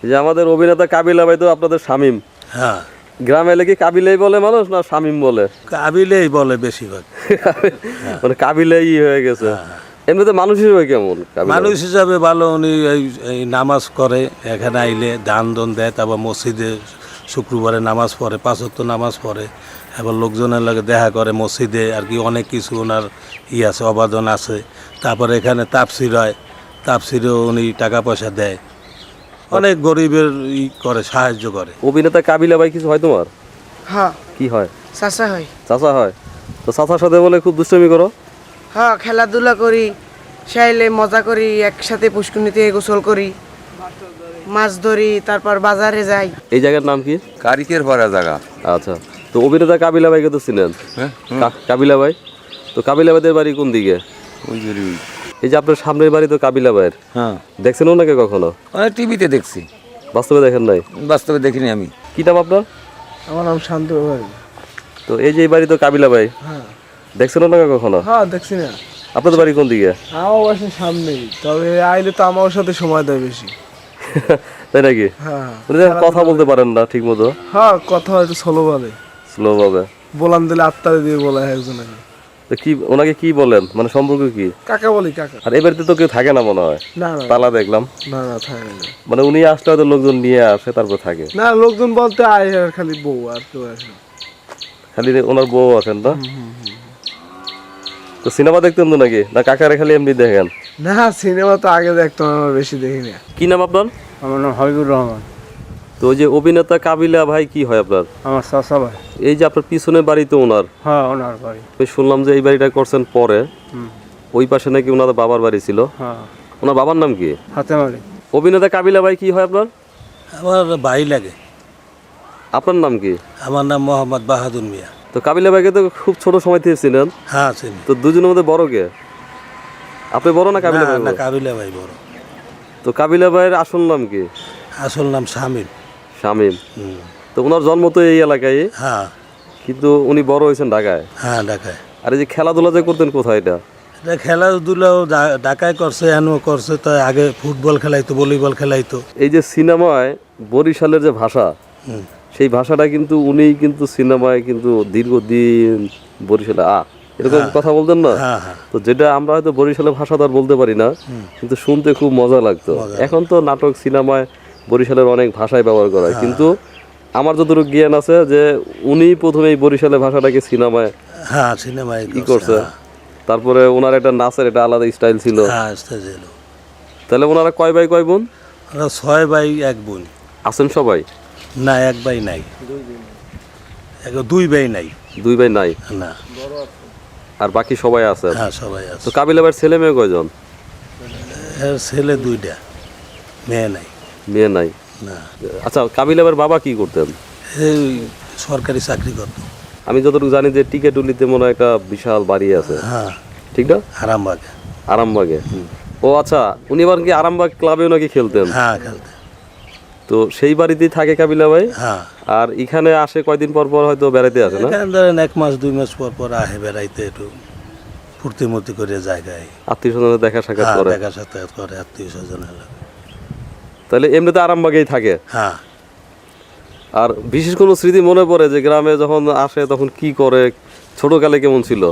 যে আমাদের অভিনেতা কাবিলা ভাই তো আপনাদের শামীম। হ্যাঁ, গ্রামে এলে কি কাবিলাই বলে মানুষ না শামীম বলে? কাবিলেই বলে বেশিরভাগ। মানে কাবিলাই হয়ে গেছে। এমনিতে মানুষ হিসেবে কেমন কাবিলা? মানুষ হিসাবে ভালো। উনি এই নামাজ করে, এখানে আইলে দান দেয়, তারপর মসজিদে শুক্রবারে নামাজ পড়ে, 5 ওয়াক্ত নামাজ পড়ে, এবার লোকজনের লাগে দেখা করে মসজিদে আর কি, অনেক কিছু ওনার আছে, অবাদন আছে। তারপরে এখানে তাফসির হয়, তাফসিরেও উনি টাকা পয়সা দেয়, অনেক গরিবের করে, সাহায্য করে। অভিনেতা কাবিলা ভাই কিছু হয় তোমার? হ্যাঁ, কি হয়? চাচা হয়। চাচা হয়? তো চাচার সাথে বলে খুব দুষ্টামি করো? হ্যাঁ, খেলাধুলা করি, চাইলে মজা করি, একসাথে পুষ্কুনিতে গোসল করি, মাছ ধরি, তারপর বাজারে যাই। এই জায়গার নাম কি? কারিকের পাড়া জায়গা। আচ্ছা, তো অভিনেতা কাবিলা ভাইকে তো চিনেন? হ্যাঁ, কাবিলা ভাই, তো কাবিলা ভাইদের বাড়ি কোন দিকে? ওই যে এই যে আপনার সামনের বাড়ি তো কাবিলা ভাইয়ের। হ্যাঁ, দেখছেন ওনাকে কখনো? অনেক টিভিতে দেখছি, বাস্তবে দেখেন নাই? বাস্তবে দেখিনি আমি। কি নাম আপনার? আমার নাম শান্ত ভাই। তো এই যে এই বাড়ি তো কাবিলা ভাই, হ্যাঁ দেখছেন ওনাকে কখনো? হ্যাঁ, দেখছি না। আপনাদের বাড়ি কোন দিকে? আমার বাসার সামনেই, তবে আইলে তো আমার সাথে সময় দেয় বেশি। তাই নাকি? হ্যাঁ উনি তো কথা বলতে পারেন না ঠিক মতো, হ্যাঁ, কথা হয়তো স্লো বলে, স্লো ভাবে বলান দিলে আত্মা দিয়ে বলা হয় একজনকে। তো কি ওনাকে কি বলেন, মানে সম্পর্ক কি? কাকা বলি, কাকা। আর এই বাড়িতে তো কেউ থাকে না মনে হয়, না না তালা দেখলাম। না না, থাকে না। মানে উনি আসলে হয়তো লোকজন নিয়ে আসে তারপর থাকে। না, লোকজন বলতে আয় আর খালি বউ, আর কেউ আসে না। খালি ওনার বউ আছেন না? তো সিনেমা দেখতেন তো নাকি, না কাকারে খালি এমনি দেখেন? না, সিনেমা তো আগে দেখতাম, আমার বেশি দেখি না। কি নাম আপনার? আমার নাম হাবিবুর রহমান। তো ওই যে অভিনেতা কাবিলা ভাই কি হয় আপনার? আমার চাচা ভাই। এই যে আপনার পিছনের বাড়ি তো ওনার, হ্যাঁ, ওনার বাড়ি। ওই শুনলাম যে এই বাড়িটা করছেন পরে, ওই পাশে নাকি ওনার বাবার বাড়ি ছিল। হ্যাঁ, ওনার বাবার নাম কি? হাতে মারি। অভিনেতা কাবিলা ভাই কি হয় আপনার? আমার ভাই লাগে। আপনার নাম কি? আমার নাম মোহাম্মদ বাহাদুর মিয়া। তো কাবিলা ভাইকে তো খুব ছোট সময় থেকে ছিলেন। হ্যাঁ, চিনি। তো দুজনের মধ্যে বড় কে? আপনি বড় না কাবিলা না, ভাই না, বড়? কাবিলা ভাই বড়। তো কাবিলা ভাইয়ের আসল নাম কি? আসল নাম শামীম। শামীম। তো ওনার জন্ম তো এই এলাকায়, হ্যাঁ কিন্তু উনি বড় হয়েছেন ঢাকায়। হ্যাঁ, ঢাকায়। আর এই যে খেলাধুলা যে করতেন কোথায় এটা? এটা খেলাধুলাও ঢাকায় করছে, এনও করছে। তো আগে ফুটবল খেলাইতো, ভলিবল খেলাইতো। এই যে সিনেমায় বরিশালের যে ভাষা, সেই ভাষাটা কিন্তু উনি কিন্তু সিনেমায় কিন্তু দীর্ঘদিন বরিশালে এরকম কথা বলতেন না? হ্যাঁ হ্যাঁ, তো যেটা আমরা হয়তো বরিশালের ভাষা তো আর বলতে পারি না, কিন্তু শুনতে খুব মজা লাগতো। এখন তো নাটক সিনেমায় বরিশালের অনেক ভাষায় ব্যবহার করা হয়, কিন্তু আমার যতটুকু জ্ঞান আছে যে উনি প্রথমে এই বরিশালের ভাষাটাকে সিনেমায় হ্যাঁ, সিনেমায় কি করছে। তারপরে ওনার একটা নাচের একটা আলাদা স্টাইল ছিল। হ্যাঁ, ছিল। তাহলে ওনারা কয় ভাই কয় বোন? ওরা 6 ভাই 1 বোন। আছেন সবাই? না, 1 ভাই নাই, 2 ভাই নাই। 2 ভাই নাই, না, আর বাকি সবাই আছে। হ্যাঁ, সবাই আছে। তো কাবিলা ভাইয়ের ছেলে মেয়ে কয়জন? এর ছেলে 2টা, মেয়ে নাই। মেয়ে নাই? না, আচ্ছা, কাবিলা ভাইয়ের বাবা কি করতেন? এই সরকারি চাকরি করতো। আমি যতটুকু জানি যে টিকেটুলিতে মনে হয় একটা বিশাল বাড়ি আছে, হ্যাঁ, ঠিক না? আরামবাগে। আরামবাগে। ও আচ্ছা, উনি এবার কি আরামবাগ ক্লাবেও নাকি খেলতেন? হ্যাঁ, খেলতে। তো সেই বাড়িতেই থাকে কাবিলা ভাই। হ্যাঁ, আর এখানে আসে কয়দিন পর পর হয়তো বেড়াইতে আসে না? এখানে ধরেন 1 মাস 2 মাস পর পর আহে বেড়াইতে, একটু ফুর্তি মূর্তি করে জায়গায়। আত্মীয় স্বজনের দেখা সাক্ষাৎ হ্যাঁ, করে? দেখা সাক্ষাৎ করে, আত্মীয় স্বজনের লাগে। তাহলে এমনিতে আরামবাগেই থাকে। হ্যাঁ, আর বিশেষ কোনো স্মৃতি মনে পড়ে যে গ্রামে যখন আসে তখন কি করে, ছোটকালে কেমন ছিল?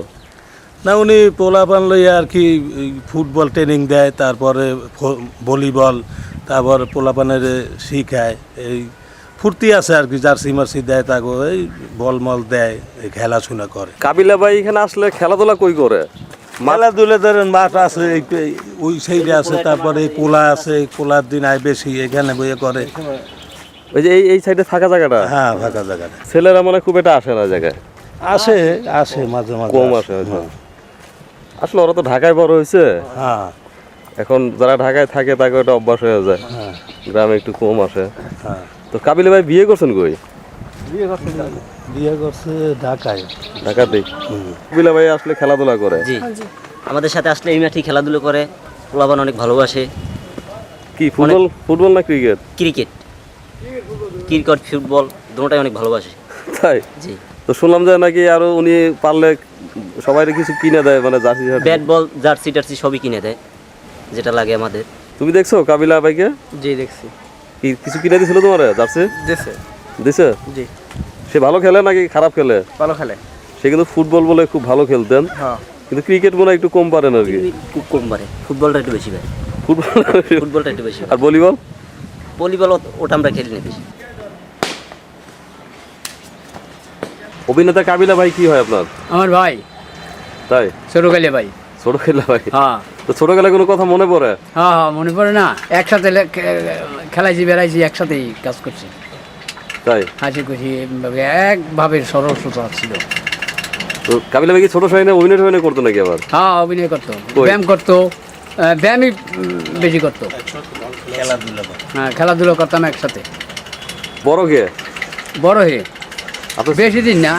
না, উনি পোলাপান লইয়া আর কি ফুটবল ট্রেনিং দেয়, তারপরে ভলিবল, তারপর পোলাপানের শিখায়। এই ফুর্তি আছে আর কি, জার্সি মার্সি দেয়, তাকে এই বল মল দেয়, এই খেলাশোনা করে। কাবিলা ভাই এখানে আসলে খেলাধুলা কই করে? খেলাধুলা ধরেন মাঠ আছে, ওই সাইডে আছে, তারপরে এই কোলা আছে, এই কোলার দিন আয় বেশি, এখানে বইয়ে করে। ওই যে এই সাইডে ফাঁকা জায়গাটা, হ্যাঁ, ফাঁকা জায়গাটা ছেলেরা মানে খুব একটা আসে না জায়গায়, আসে আসে মাঝে মাঝে কম আসে হয়তো। আসলে ওরা তো ঢাকায় বড় হয়েছে, হ্যাঁ এখন যারা ঢাকায় থাকে তাকে ওটা অভ্যাস হয়ে যায়, হ্যাঁ গ্রামে একটু কম আসে। হ্যাঁ। তো কাবিলা ভাই বিয়ে করছেন কই? বিয়ে করছে ঢাকায়। ঢাকাতেই? কাবিলা ভাই আসলে খেলাধুলা করে? জি, আমাদের সাথে আসলে এই মাঠে খেলাধুলো করে, পোলাপান অনেক ভালোবাসে। কি ফুটবল, ফুটবল না ক্রিকেট? ক্রিকেট, ক্রিকেট ফুটবল দুটোটাই অনেক ভালোবাসে। তাই? জি, তো শুনলাম যে নাকি আরো উনি পারলে সবাই কিছু কিনে দেয়, মানে jersey shirt. Bat ball jersey টার্সি সবই কিনে দেয়, যেটা লাগে আমাদের। তুমি দেখছো কাবিলা ভাইকে? জি, দেখছি। কি কিছু কিনে দিছিল তোমার জার্সি? দেশে দিছে? জি সে ভালো খেলে নাকি খারাপ খেলে? ভালো খেলে। সে কিন্তু ফুটবল বলে খুব ভালো খেলতেন, হ্যাঁ কিন্তু ক্রিকেট মনে হয় একটু কম পারেন আর কি। খুব কম পারে, ফুটবলটা একটু বেশি পারে, ফুটবল ফুটবলটা একটু বেশি। আর ভলিবল? ভলিবল ওটা আমরা খেলি না বেশি। অভিনেতা কাবিলা ভাই কি হয় আপনার? আমার ভাই তাই? ছোটকালে ভাই। ছোট খেলা ভাই? হ্যাঁ তো ছোটবেলায় কোনো কথা মনে পড়ে? হ্যাঁ হ্যাঁ মনে পড়ে না, একসাথে খেলাইছি বেড়াইছি একসাথেই কাজ করছি, তাই? হাসি খুশি একভাবে সরল সুতা ছিল। তো কাবিলা ভাই কি ছোট সময় অভিনয় টভিনয় করতো নাকি আবার? হ্যাঁ অভিনয় করতো, কই? ব্যায়াম করতো, ব্যায়ামই বেশি করতো। হ্যাঁ খেলাধুলো করতাম একসাথে। বড় কে? বড় হয়ে আপনার বেশি দিন না,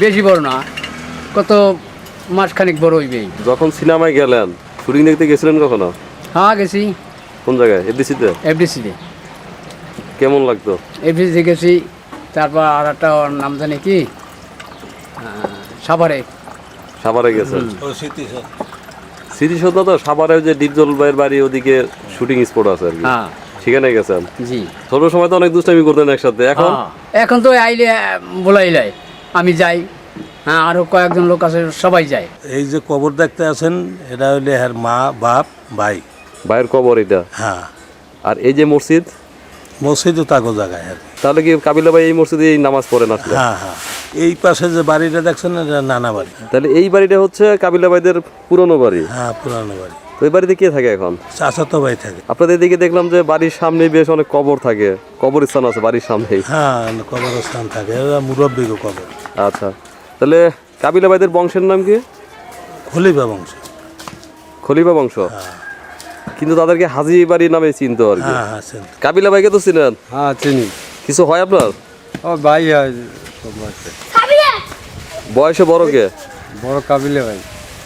বেশি বড় না, কত মাসখানিক বড় হইবেই। যখন সিনেমায় গেলেন শুটিং দেখতে গেছিলেন কখনো? হ্যাঁ গেছি কোন জায়গায়? এফডিসিতে? এফডিসিতে, কেমন লাগতো? এফডিসিতে গেছি। তারপর আর একটা ওর নাম জানি কি, সাভারে। সাভারে গেছেন? ও স্মৃতিসৌধ। স্মৃতিসৌধ তো সাভারে যে ডিপজল ভাইয়ের বাড়ি ওদিকে শুটিং স্পট আছে আর কি, হ্যাঁ সেখানে গেছেন? জি। ছোট সময় তো অনেক দুষ্টামি করতেন একসাথে, এখন? হ্যাঁ, এখন তো আইলে বলাইলাই আমি যাই, হ্যাঁ আরো কয়েকজন লোক আছে সবাই যায়। এই যে কবর দেখতে আছেন, এটা হইলে হ্যার মা, বাপ, ভাই। ভাইয়ের কবর এটা? হ্যাঁ, আর এই যে মসজিদ, মসজিদও তাকো জায়গায় আর কি। তাহলে কি কাবিলা ভাই এই মসজিদে এই নামাজ পড়েন আসলে? হ্যাঁ হ্যাঁ, এই পাশে যে বাড়িটা দেখছেন এটা নানা বাড়ি। তাহলে এই বাড়িটা হচ্ছে কাবিলা ভাইদের পুরনো বাড়ি? হ্যাঁ, পুরানো বাড়ি। তো এই বাড়িতে কে থাকে এখন? চাচাতো ভাই থাকে। আপনাদের দিকে দেখলাম যে বাড়ির সামনে বেশ অনেক কবর থাকে, কবরস্থান আছে বাড়ির সামনেই। হ্যাঁ, কবরস্থান থাকে, এরা মুরব্বীকে কবর। আচ্ছা, তাহলে কাবিলা ভাইদের বংশের নাম কি? খলিফা বংশ। খলিফা বংশ? কিন্তু তাদেরকে হাজি বাড়ি নামে চিনতো আর কি। হ্যাঁ হ্যাঁ, চিনতে। কাবিলা ভাইকে তো চিনেন? হ্যাঁ চিনি। কিছু হয় আপনার? ও ভাই হয়, বয়সে বড় কে? বড় কাবিলে ভাই।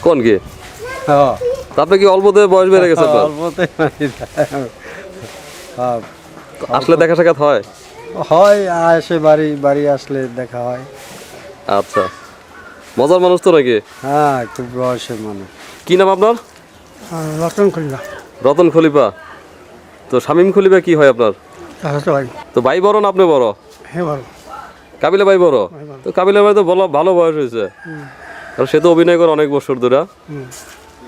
কোন কে? হ্যাঁ তা আপনি কি অল্পতে বয়স বেড়ে গেছে আপনার? অল্পতে হ্যাঁ তো আসলে দেখা সাক্ষাৎ হয়? হয়, আসে বাড়ি আসলে দেখা হয়। আচ্ছা, মজার মানুষ তো নাকি? হ্যাঁ খুব বয়সের মানুষ। কি নাম আপনার? রতন খলিফা। রতন খলিফা। তো শামীম খলিফা কি হয় আপনার? ভাই তো ভাই বড় না আপনি বড়? হ্যাঁ বড়। কাবিলা ভাই বড়? তো কাবিলা ভাই তো ভালো বয়স হয়েছে, কারণ সে তো অভিনয় করে অনেক বছর ধরে।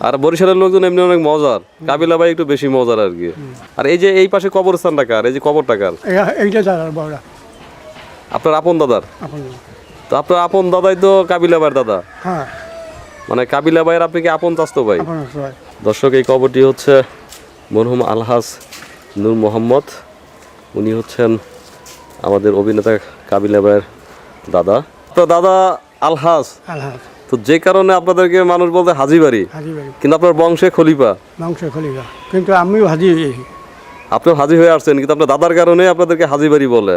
আর বরিশালের লোকজন এমনি অনেক মজার, কাবিলা ভাই একটু বেশি মজার আর কি। আর এই যে এই পাশে কবরস্থানটা কার? এই যে কবরটা কার? এইটা দাদার বড়। আপনার আপন দাদার? তো আপনার আপন দাদাই তো কাবিলা ভাইয়ের দাদা, হ্যাঁ মানে কাবিলা ভাইয়ের আপনি কি আপন চাস্তো ভাই? ভাই। দর্শক, এই কবরটি হচ্ছে মরহুম আলহাজ নূর মোহাম্মদ, উনি হচ্ছেন আমাদের অভিনেতা কাবিলা ভাইয়ের দাদা। আপনার দাদা আলহাজ, তো যে কারণে আপনাদেরকে মানুষ বলতে হাজি বাড়ি, কিন্তু আপনার বংশে খলিফা। খলিফা, কিন্তু আমিও হাজি হয়েছি। আপনি হাজি হয়ে আসছেন, কিন্তু আপনার দাদার কারণে আপনাদেরকে হাজি বাড়ি বলে।